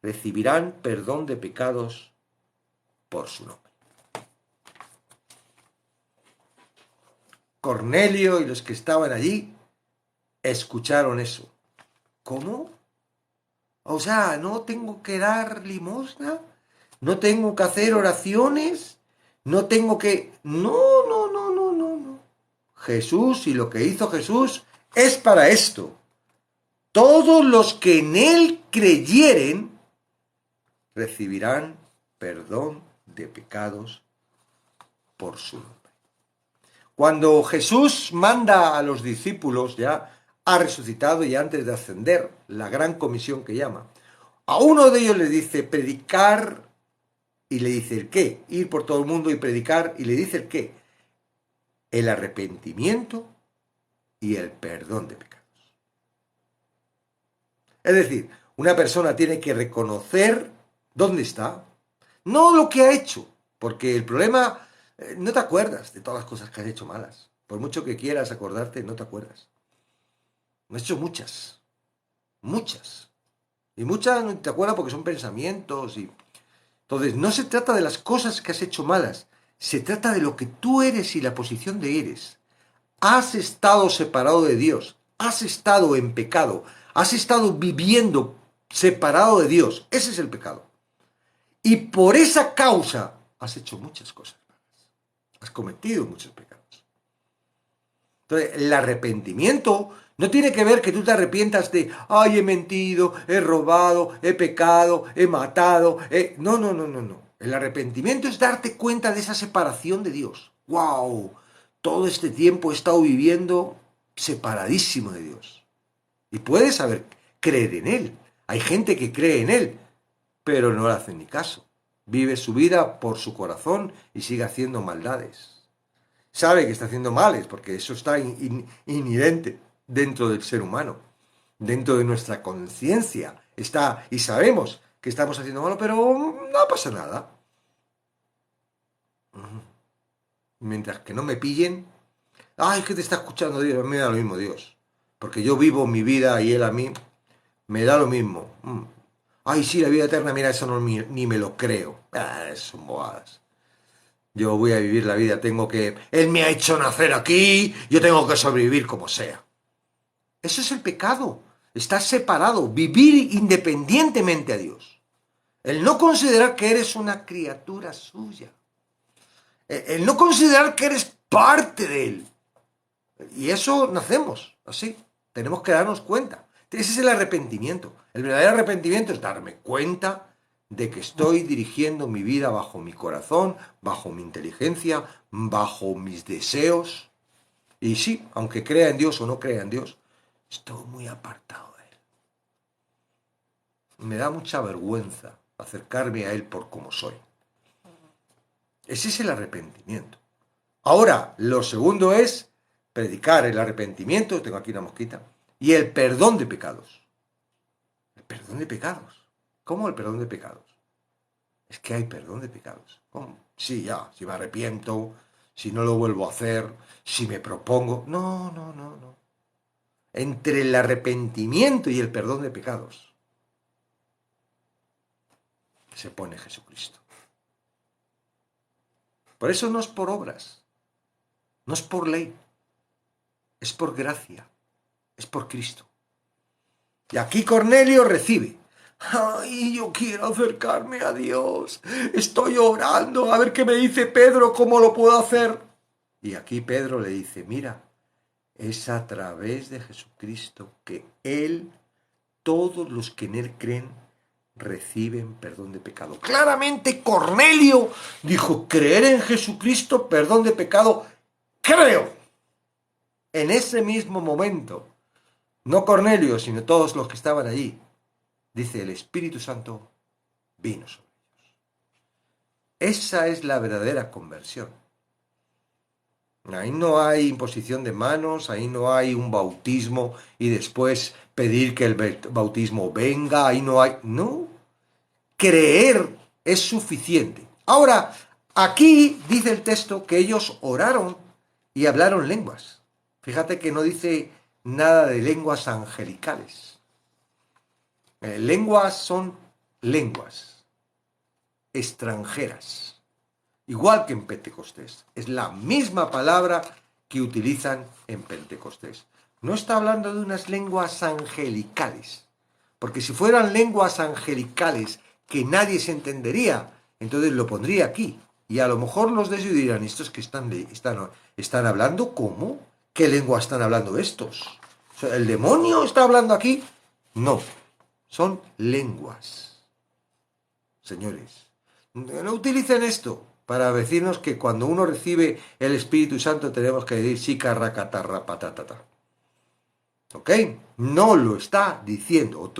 recibirán perdón de pecados por su nombre. Cornelio y los que estaban allí escucharon eso. ¿Cómo? O sea, ¿no tengo que dar limosna? ¿No tengo que hacer oraciones? ¿No tengo que...? No, no, no, no, no, no. Jesús y lo que hizo Jesús es para esto. Todos los que en Él creyeren recibirán perdón de pecados por su nombre. Cuando Jesús manda a los discípulos, ya ha resucitado y antes de ascender, la gran comisión que llama, a uno de ellos le dice predicar y le dice el qué, ir por todo el mundo y predicar y le dice el qué, el arrepentimiento y el perdón de pecados. Es decir, una persona tiene que reconocer dónde está, no lo que ha hecho, porque el problema, no te acuerdas de todas las cosas que has hecho malas. Por mucho que quieras acordarte, no te acuerdas. No has hecho muchas, muchas. Y muchas no te acuerdas porque son pensamientos. Entonces, no se trata de las cosas que has hecho malas, se trata de lo que tú eres y la posición de eres. Has estado separado de Dios, has estado en pecado, has estado viviendo separado de Dios. Ese es el pecado. Y por esa causa has hecho muchas cosas malas. Has cometido muchos pecados. Entonces, el arrepentimiento no tiene que ver que tú te arrepientas de, ay, he mentido, he robado, he pecado, he matado. No, no, no, no, no. El arrepentimiento es darte cuenta de esa separación de Dios. ¡Wow! Todo este tiempo he estado viviendo separadísimo de Dios. Y puedes creer en Él, Hay gente que cree en él, pero no le hace ni caso. Vive su vida por su corazón y sigue haciendo maldades. Sabe que está haciendo males, porque eso está inherente dentro del ser humano, dentro de nuestra conciencia. Está, y sabemos que estamos haciendo malo, pero no pasa nada. Mientras que no me pillen, ay, que te está escuchando Dios, a mí me da lo mismo Dios. Porque yo vivo mi vida y Él a mí me da lo mismo. Ay, sí, la vida eterna, mira, eso no, ni me lo creo. Son bobadas. Yo voy a vivir la vida, tengo que... Él me ha hecho nacer aquí, yo tengo que sobrevivir como sea. Eso es el pecado. Estar separado, vivir independientemente a Dios. El no considerar que eres una criatura suya. El no considerar que eres parte de Él. Y eso nacemos así. Tenemos que darnos cuenta. Ese es el arrepentimiento. El verdadero arrepentimiento es darme cuenta de que estoy dirigiendo mi vida bajo mi corazón, bajo mi inteligencia, bajo mis deseos. Y sí, aunque crea en Dios o no crea en Dios, estoy muy apartado de Él. Me da mucha vergüenza acercarme a Él por como soy. Ese es el arrepentimiento. Ahora, lo segundo es predicar el arrepentimiento, tengo aquí una mosquita, y el perdón de pecados. El perdón de pecados. ¿Cómo el perdón de pecados? Es que hay perdón de pecados. ¿Cómo? Sí, ya, si me arrepiento, si no lo vuelvo a hacer, si me propongo. No, no, no, no. Entre el arrepentimiento y el perdón de pecados se pone Jesucristo. Por eso no es por obras, no es por ley, es por gracia, es por Cristo. Y aquí Cornelio recibe. Ay, yo quiero acercarme a Dios. Estoy orando. A ver qué me dice Pedro, cómo lo puedo hacer. Y aquí Pedro le dice, mira, es a través de Jesucristo que Él, todos los que en Él creen, reciben perdón de pecado. Claramente Cornelio dijo, creer en Jesucristo, perdón de pecado, creo. En ese mismo momento, no Cornelio, sino todos los que estaban allí, dice el Espíritu Santo, vino sobre ellos. Esa es la verdadera conversión. Ahí no hay imposición de manos, ahí no hay un bautismo y después pedir que el bautismo venga, ahí no hay... No, creer es suficiente. Ahora, aquí dice el texto que ellos oraron y hablaron lenguas. Fíjate que no dice nada de lenguas angelicales. Lenguas son lenguas extranjeras, igual que en Pentecostés. Es la misma palabra que utilizan en Pentecostés. No está hablando de unas lenguas angelicales, porque si fueran lenguas angelicales que nadie se entendería, entonces lo pondría aquí. Y a lo mejor los de ellos dirán, ¿estos que están hablando? ¿Cómo? ¿Qué lengua están hablando estos? O sea, ¿el demonio está hablando aquí? No, son lenguas. Señores, no utilicen esto para decirnos que cuando uno recibe el Espíritu Santo tenemos que decir chica racatarra patatata. ¿Ok? No lo está diciendo.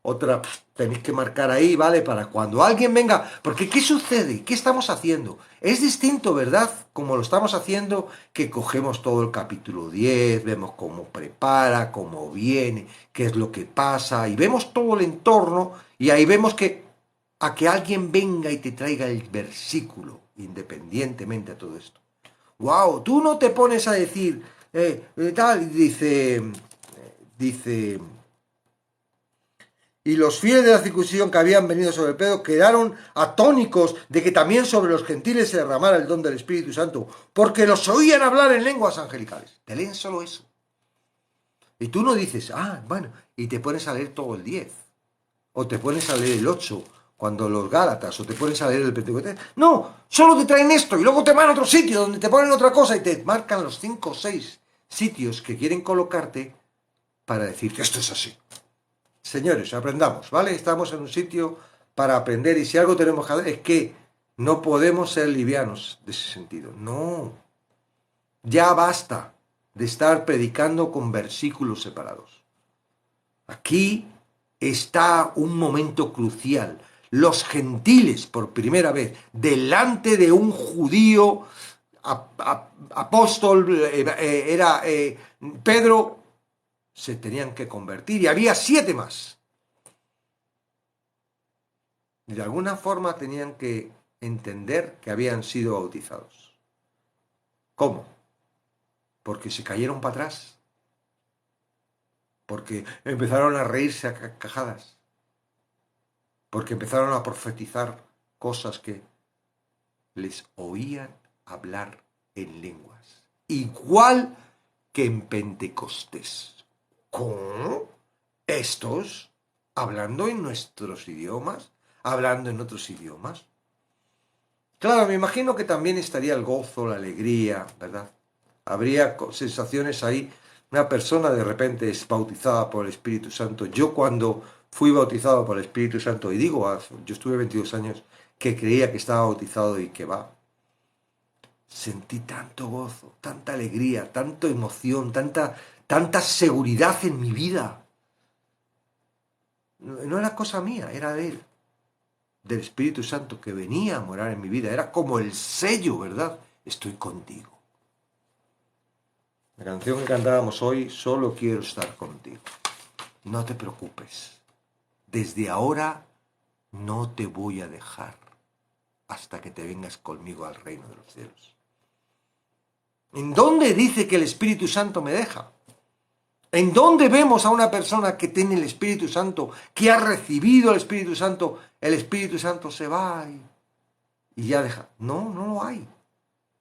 Otra, tenéis que marcar ahí, ¿vale? Para cuando alguien venga. Porque ¿qué sucede? ¿Qué estamos haciendo? Es distinto, ¿verdad? Como lo estamos haciendo, que cogemos todo el capítulo 10, vemos cómo prepara, cómo viene, qué es lo que pasa, y vemos todo el entorno, y ahí vemos que a que alguien venga y te traiga el versículo, independientemente de todo esto. ¡Wow! Tú no te pones a decir, tal, dice, y los fieles de la circuncisión que habían venido sobre Pedro quedaron atónicos de que también sobre los gentiles se derramara el don del Espíritu Santo, porque los oían hablar en lenguas angelicales. Te leen solo eso. Y tú no dices, bueno, y te pones a leer todo el 10, o te pones a leer el 8, cuando los Gálatas, o te pones a leer el Pentecostés. No, solo te traen esto, y luego te van a otro sitio donde te ponen otra cosa, y te marcan los 5 o 6 sitios que quieren colocarte para decir que esto es así. Señores, aprendamos, ¿vale? Estamos en un sitio para aprender y si algo tenemos que hacer es que no podemos ser livianos de ese sentido. No, ya basta de estar predicando con versículos separados. Aquí está un momento crucial. Los gentiles, por primera vez, delante de un judío apóstol, era Pedro, se tenían que convertir y había 7 más. Y de alguna forma tenían que entender que habían sido bautizados. ¿Cómo? Porque se cayeron para atrás. Porque empezaron a reírse a carcajadas. Porque empezaron a profetizar cosas que les oían hablar en lenguas. Igual que en Pentecostés. ¿Cómo? Estos hablando en nuestros idiomas, hablando en otros idiomas. Claro, me imagino que también estaría el gozo, la alegría, ¿verdad? Habría sensaciones ahí. Una persona de repente es bautizada por el Espíritu Santo. Yo cuando fui bautizado por el Espíritu Santo, y digo, yo estuve 22 años que creía que estaba bautizado y que va, sentí tanto gozo, tanta alegría, tanta emoción, tanta seguridad en mi vida. No era cosa mía, era de Él, del Espíritu Santo que venía a morar en mi vida. Era como el sello, ¿verdad? Estoy contigo. La canción que cantábamos hoy, solo quiero estar contigo. No te preocupes. Desde ahora no te voy a dejar hasta que te vengas conmigo al reino de los cielos. ¿En dónde dice que el Espíritu Santo me deja? ¿En dónde vemos a una persona que tiene el Espíritu Santo, que ha recibido el Espíritu Santo se va y ya deja? No, no lo hay.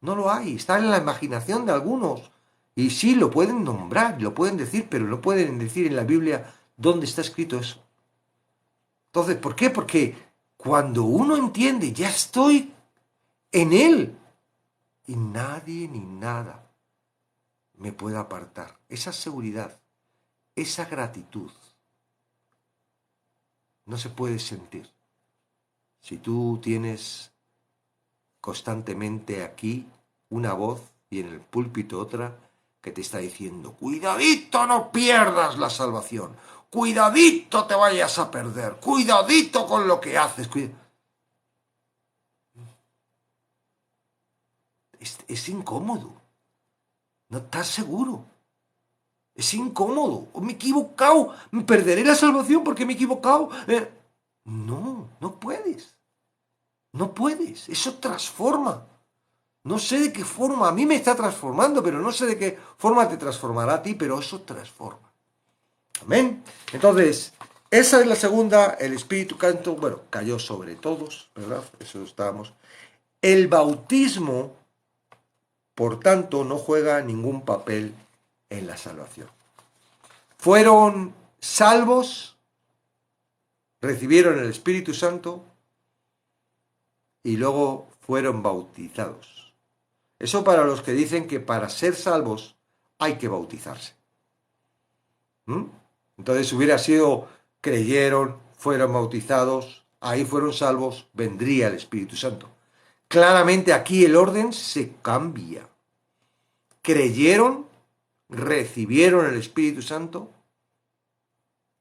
No lo hay. Está en la imaginación de algunos. Y sí, lo pueden nombrar, lo pueden decir, pero no pueden decir en la Biblia dónde está escrito eso. Entonces, ¿por qué? Porque cuando uno entiende, ya estoy en Él, y nadie ni nada me puede apartar. Esa seguridad, esa gratitud, no se puede sentir. Si tú tienes constantemente aquí una voz y en el púlpito otra que te está diciendo, cuidadito no pierdas la salvación, cuidadito te vayas a perder, cuidadito con lo que haces. Es incómodo, no estás seguro, es incómodo. Me he equivocado, me perderé la salvación porque me he equivocado. No puedes, no puedes, eso transforma. No sé de qué forma, a mí me está transformando, pero no sé de qué forma te transformará a ti, pero eso transforma. Amén. Entonces, esa es la segunda, el Espíritu Santo, bueno, cayó sobre todos, ¿verdad? Eso estábamos. El bautismo, por tanto, no juega ningún papel en la salvación. Fueron salvos, recibieron el Espíritu Santo y luego fueron bautizados. Eso para los que dicen que para ser salvos hay que bautizarse. Entonces hubiera sido, creyeron, fueron bautizados, ahí fueron salvos, vendría el Espíritu Santo. Claramente aquí el orden se cambia. Creyeron, recibieron el Espíritu Santo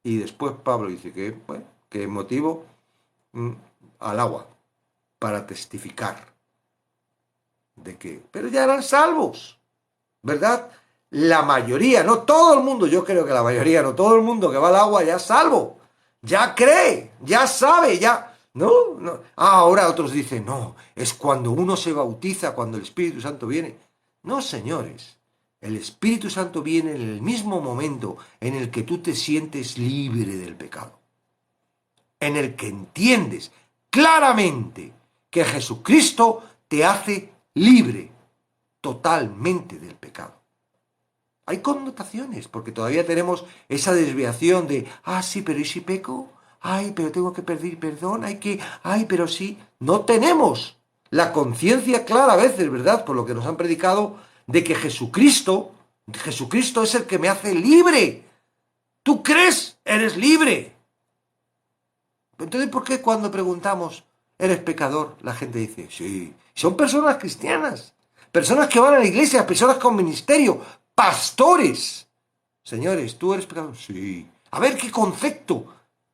y después Pablo dice que, bueno, que motivo al agua para testificar de que, pero ya eran salvos, ¿verdad? La mayoría, no todo el mundo, yo creo que la mayoría, no todo el mundo que va al agua ya es salvo, ya cree, ya sabe, ya, no. Ahora otros dicen, no, es cuando uno se bautiza, cuando el Espíritu Santo viene. No, señores, el Espíritu Santo viene en el mismo momento en el que tú te sientes libre del pecado, en el que entiendes claramente que Jesucristo te hace libre totalmente del pecado. Hay connotaciones, porque todavía tenemos esa desviación de, sí, pero ¿y si peco? Ay, pero tengo que pedir perdón, pero sí. No tenemos la conciencia clara a veces, ¿verdad? Por lo que nos han predicado, de que Jesucristo es el que me hace libre. ¿Tú crees? Eres libre. Entonces, ¿por qué cuando preguntamos, ¿eres pecador? La gente dice, sí. Son personas cristianas, personas que van a la iglesia, personas con ministerio, pastores. Señores, ¿tú eres pecador? Sí. A ver, ¿qué concepto?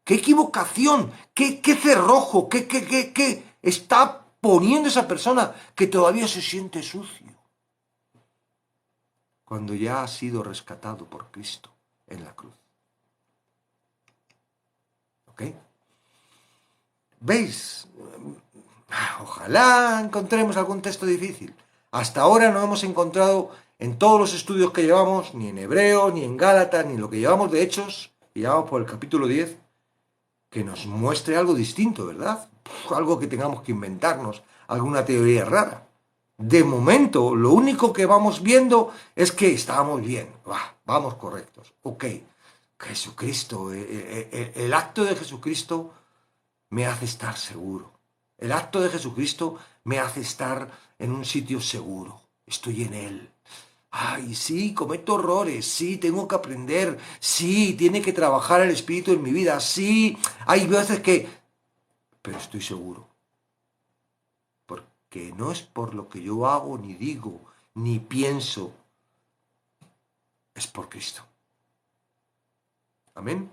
qué equivocación, qué cerrojo, qué está poniendo esa persona que todavía se siente sucio, cuando ya ha sido rescatado por Cristo en la cruz. ¿Ok? ¿Veis? Ojalá encontremos algún texto difícil. Hasta ahora no hemos encontrado en todos los estudios que llevamos, ni en Hebreo, ni en Gálatas, ni en lo que llevamos de Hechos, y llevamos por el capítulo 10, que nos muestre algo distinto, ¿verdad? Algo que tengamos que inventarnos, alguna teoría rara. De momento, lo único que vamos viendo es que estábamos bien, vamos correctos. Ok, Jesucristo, el acto de Jesucristo me hace estar seguro. El acto de Jesucristo me hace estar en un sitio seguro. Estoy en Él. Ay, sí, cometo errores, sí, tengo que aprender, sí, tiene que trabajar el Espíritu en mi vida, sí, hay veces que... Pero estoy seguro. Porque no es por lo que yo hago, ni digo, ni pienso. Es por Cristo. Amén.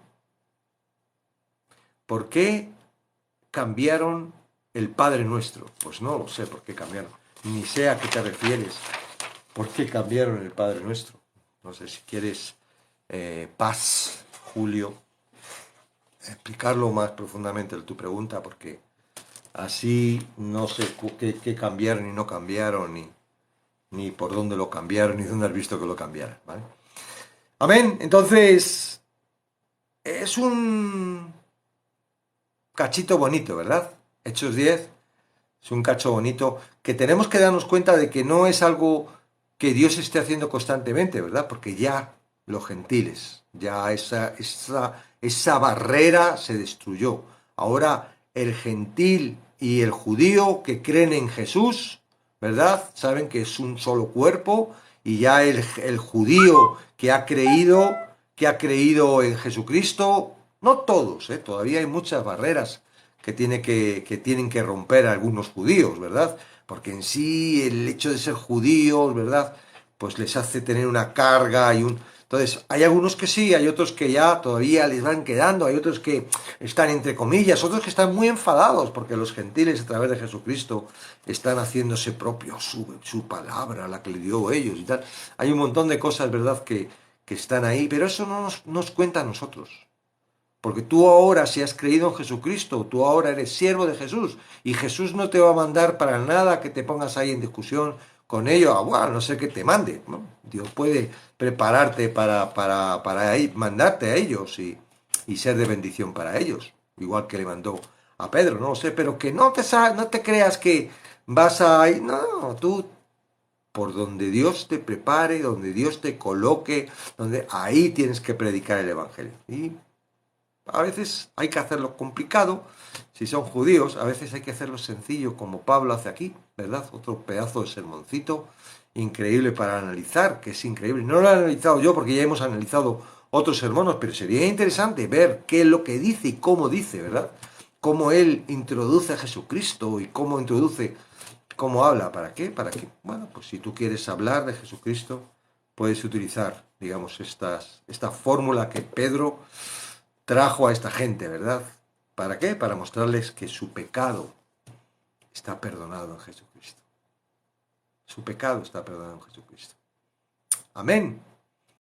¿Por qué cambiaron el Padre Nuestro? Pues no lo sé por qué cambiaron. Ni sé a qué te refieres. ¿Por qué cambiaron el Padre Nuestro? No sé si quieres, Paz, Julio, explicarlo más profundamente tu pregunta, porque así no sé qué cambiaron y no cambiaron, ni por dónde lo cambiaron, ni dónde has visto que lo cambiaron, ¿vale? Amén. Entonces, es un cachito bonito, ¿verdad? Hechos 10 es un cacho bonito que tenemos que darnos cuenta de que no es algo que Dios esté haciendo constantemente, ¿verdad? Porque ya los gentiles, ya esa barrera se destruyó. Ahora el gentil y el judío que creen en Jesús, ¿verdad? Saben que es un solo cuerpo y ya el judío que ha creído en Jesucristo, no todos, todavía hay muchas barreras que tienen que romper algunos judíos, ¿verdad? Porque en sí el hecho de ser judíos, ¿verdad? Pues les hace tener una carga y un... Entonces, hay algunos que sí, hay otros que ya todavía les van quedando, hay otros que están entre comillas, otros que están muy enfadados porque los gentiles a través de Jesucristo están haciéndose propio su palabra, la que le dio ellos y tal. Hay un montón de cosas, ¿verdad?, que están ahí, pero eso no nos cuenta a nosotros. Porque tú ahora, si has creído en Jesucristo, tú ahora eres siervo de Jesús. Y Jesús no te va a mandar para nada que te pongas ahí en discusión con ellos, a no ser que te mande, ¿no? Dios puede prepararte para ir, mandarte a ellos y ser de bendición para ellos. Igual que le mandó a Pedro, no lo sé, pero que no te creas que vas a ir. No, tú por donde Dios te prepare, donde Dios te coloque, donde ahí tienes que predicar el Evangelio. Y a veces hay que hacerlo complicado, si son judíos, a veces hay que hacerlo sencillo, como Pablo hace aquí, ¿verdad? Otro pedazo de sermoncito increíble para analizar, que es increíble. No lo he analizado yo porque ya hemos analizado otros sermones, pero sería interesante ver qué es lo que dice y cómo dice, ¿verdad? Cómo él introduce a Jesucristo y cómo habla. ¿Para qué? ¿Para qué? Bueno, pues si tú quieres hablar de Jesucristo, puedes utilizar, digamos, esta fórmula que Pedro trajo a esta gente, ¿verdad? ¿Para qué? Para mostrarles que su pecado está perdonado en Jesucristo. Su pecado está perdonado en Jesucristo. Amén.